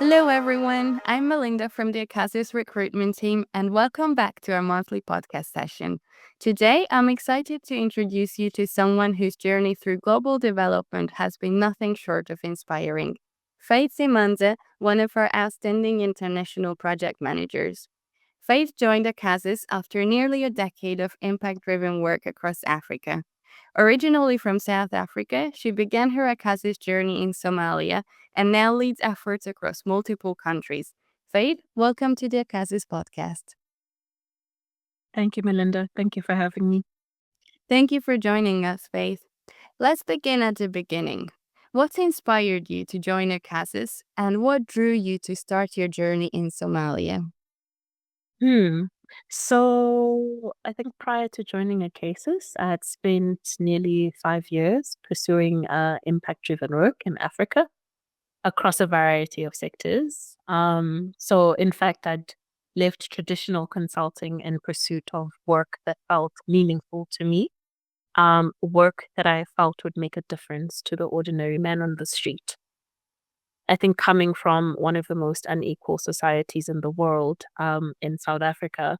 Hello, everyone. I'm Melinda from the Acasis recruitment team, and welcome back to our monthly podcast session. Today, I'm excited to introduce you to someone whose journey through global development has been nothing short of inspiring. Faith Ndzimandze, one of our outstanding international project managers. Faith joined Acasis after nearly a decade of impact driven work across Africa. Originally from South Africa, she began her Akasis journey in Somalia and now leads efforts across multiple countries. Faith, welcome to the Akasis podcast. Thank you, Melinda. Thank you for having me. Thank you for joining us, Faith. Let's begin at the beginning. What inspired you to join Akasis and what drew you to start your journey in Somalia? Hmm. So I think prior to joining ACASIS, I had spent nearly 5 years pursuing impact-driven work in Africa across a variety of sectors. So in fact, I'd left traditional consulting in pursuit of work that felt meaningful to me, work that I felt would make a difference to the ordinary man on the street. I think coming from one of the most unequal societies in the world, in South Africa,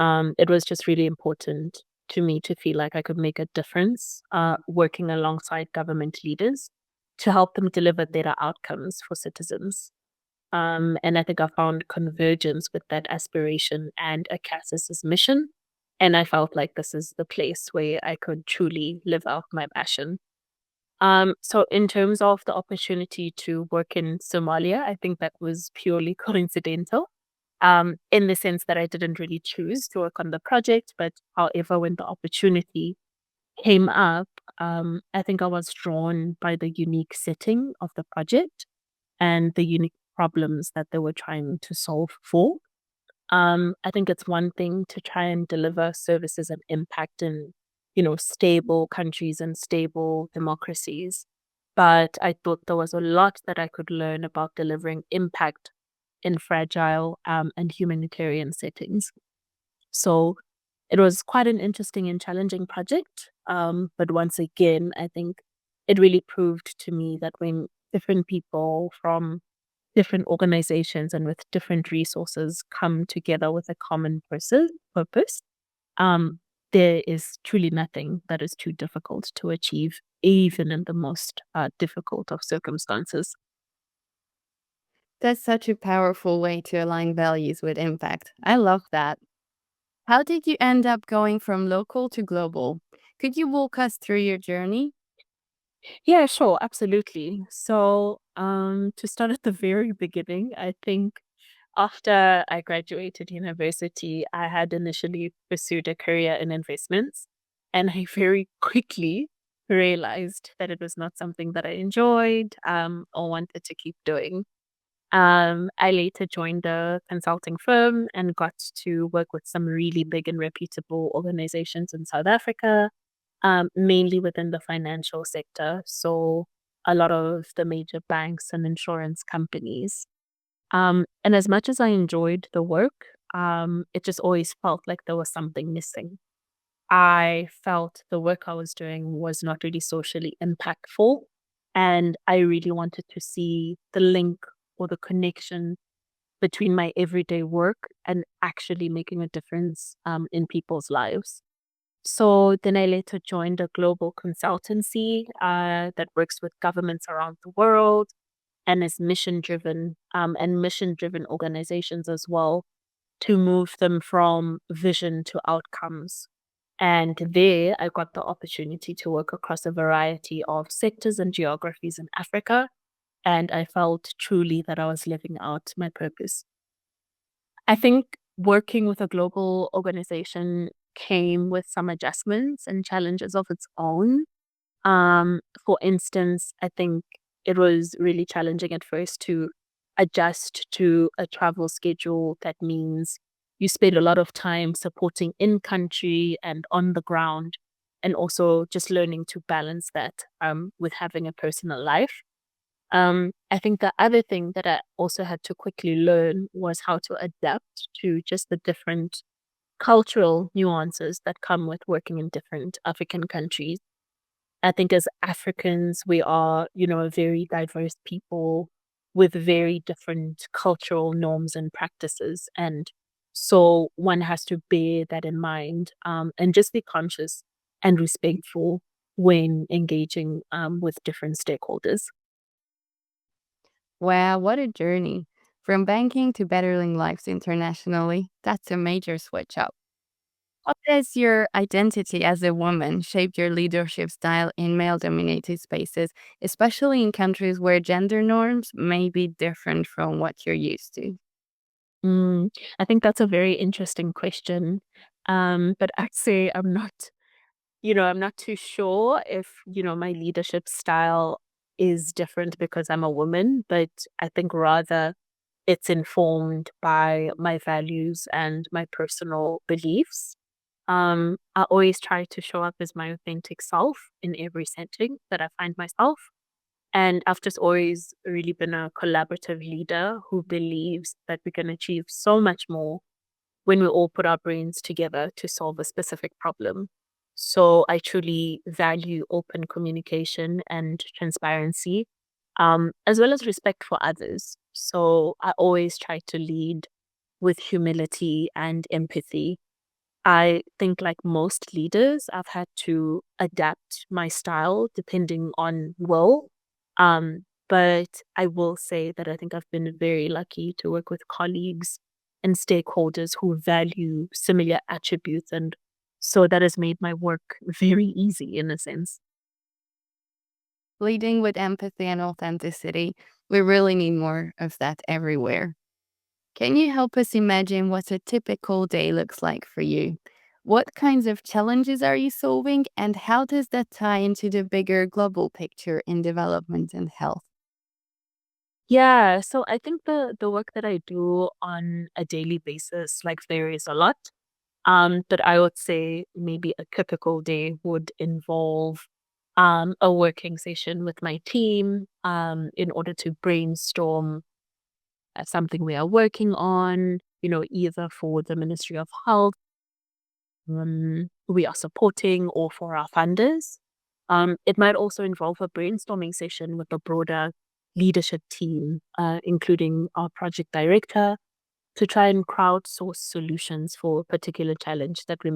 it was just really important to me to feel like I could make a difference, working alongside government leaders to help them deliver better outcomes for citizens. And I think I found convergence with that aspiration and Acasis's mission. And I felt like this is the place where I could truly live out my passion. So in terms of the opportunity to work in Somalia, I think that was purely coincidental. In the sense that I didn't really choose to work on the project, but however, when the opportunity came up, I think I was drawn by the unique setting of the project and the unique problems that they were trying to solve for. I think it's one thing to try and deliver services and impact in, stable countries and stable democracies. But I thought there was a lot that I could learn about delivering impact in fragile and humanitarian settings. So it was quite an interesting and challenging project. But once again, I think it really proved to me that when different people from different organizations and with different resources come together with a common purpose, um, there is truly nothing that is too difficult to achieve, even in the most difficult of circumstances. That's such a powerful way to align values with impact. I love that. How did you end up going from local to global? Could you walk us through your journey? Yeah, sure, absolutely. So, to start at the very beginning, I think after I graduated university, I had initially pursued a career in investments, and I very quickly realized that it was not something that I enjoyed, or wanted to keep doing. I later joined a consulting firm and got to work with some really big and reputable organizations in South Africa, mainly within the financial sector. So a lot of the major banks and insurance companies. And as much as I enjoyed the work, it just always felt like there was something missing. I felt the work I was doing was not really socially impactful. And I really wanted to see the link or the connection between my everyday work and actually making a difference in people's lives. So then I later joined a global consultancy that works with governments around the world and is mission driven, and mission driven organizations as well, to move them from vision to outcomes. And there I got the opportunity to work across a variety of sectors and geographies in Africa. And I felt truly that I was living out my purpose. I think working with a global organization came with some adjustments and challenges of its own. For instance, I think it was really challenging at first to adjust to a travel schedule that means you spend a lot of time supporting in country and on the ground, and also just learning to balance that with having a personal life. I think the other thing that I also had to quickly learn was how to adapt to just the different cultural nuances that come with working in different African countries. I think as Africans, we are, a very diverse people with very different cultural norms and practices. And so one has to bear that in mind, and just be conscious and respectful when engaging with different stakeholders. Wow, what a journey. From banking to bettering lives internationally. That's a major switch up. How does your identity as a woman shape your leadership style in male dominated spaces, especially in countries where gender norms may be different from what you're used to? Mm, I think that's a very interesting question. But I'd say I'm not too sure if, my leadership style is different because I'm a woman, but I think rather it's informed by my values and my personal beliefs. I always try to show up as my authentic self in every setting that I find myself. And I've just always really been a collaborative leader who believes that we can achieve so much more when we all put our brains together to solve a specific problem. So I truly value open communication and transparency, as well as respect for others. So I always try to lead with humility and empathy. I think, like most leaders, I've had to adapt my style depending on role. But I will say that I think I've been very lucky to work with colleagues and stakeholders who value similar attributes. And so that has made my work very easy in a sense. Leading with empathy and authenticity, we really need more of that everywhere. Can you help us imagine what a typical day looks like for you? What kinds of challenges are you solving, and how does that tie into the bigger global picture in development and health? Yeah, so I think the work that I do on a daily basis like varies a lot. But I would say maybe a typical day would involve a working session with my team in order to brainstorm something we are working on, either for the Ministry of Health we are supporting or for our funders. It might also involve a brainstorming session with a broader leadership team, including our project director, to try and crowdsource solutions for a particular challenge that we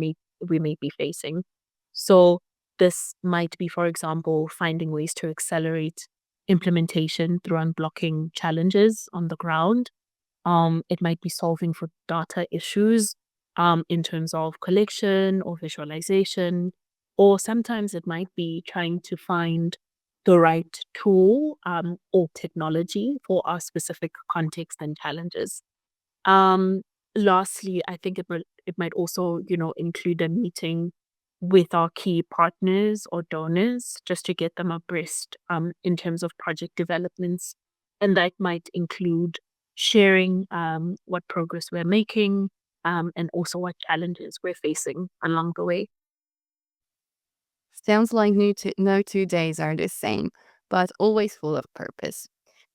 may be facing. So this might be, for example, finding ways to accelerate implementation through unblocking challenges on the ground. It might be solving for data issues in terms of collection or visualization, or sometimes it might be trying to find the right tool or technology for our specific context and challenges. Um, Lastly, I think it might also, include a meeting with our key partners or donors just to get them abreast in terms of project developments. And that might include sharing what progress we're making and also what challenges we're facing along the way. Sounds like no 2 days are the same, but always full of purpose.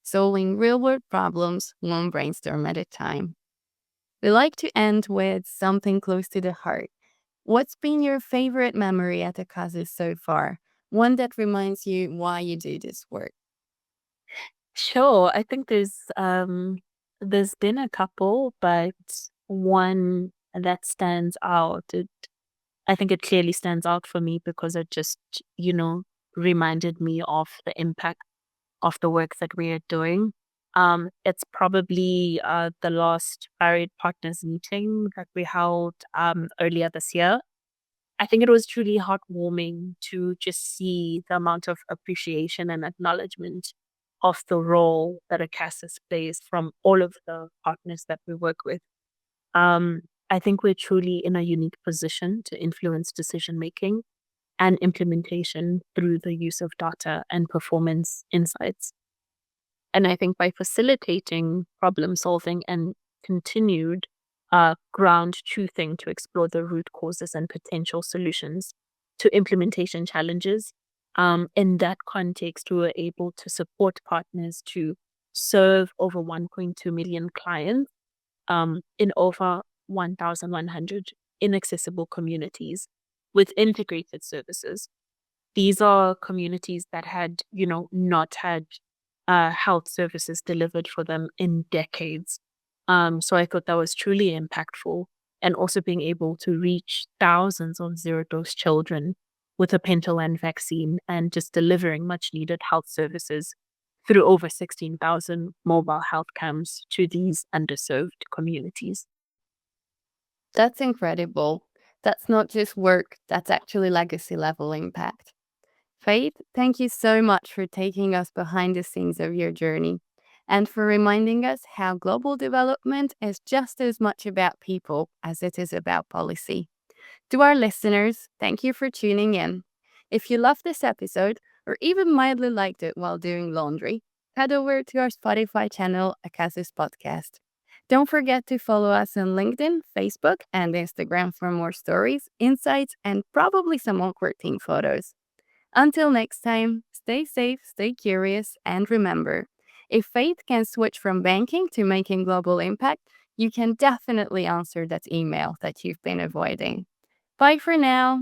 Solving real world problems, one brainstorm at a time. We like to end with something close to the heart. What's been your favorite memory at the causes so far? One that reminds you why you do this work. Sure, I think there's been a couple, but one that stands out. I think it clearly stands out for me because it just, reminded me of the impact of the work that we are doing. It's probably the last Varied Partners meeting that we held earlier this year. I think it was truly heartwarming to just see the amount of appreciation and acknowledgement of the role that ACASIS plays from all of the partners that we work with. Um, I think we're truly in a unique position to influence decision making and implementation through the use of data and performance insights. And I think by facilitating problem solving and continued ground truthing to explore the root causes and potential solutions to implementation challenges, in that context, we were able to support partners to serve over 1.2 million clients in over 1,100 inaccessible communities with integrated services. These are communities that had, not had health services delivered for them in decades. So I thought that was truly impactful. And also being able to reach thousands of zero dose children with a pentavalent vaccine and just delivering much needed health services through over 16,000 mobile health camps to these underserved communities. That's incredible. That's not just work, that's actually legacy level impact. Faith, thank you so much for taking us behind the scenes of your journey and for reminding us how global development is just as much about people as it is about policy. To our listeners, thank you for tuning in. If you loved this episode or even mildly liked it while doing laundry, head over to our Spotify channel, Akasis Podcast. Don't forget to follow us on LinkedIn, Facebook, and Instagram for more stories, insights, and probably some awkward team photos. Until next time, stay safe, stay curious, and remember, if faith can switch from banking to making global impact, you can definitely answer that email that you've been avoiding. Bye for now.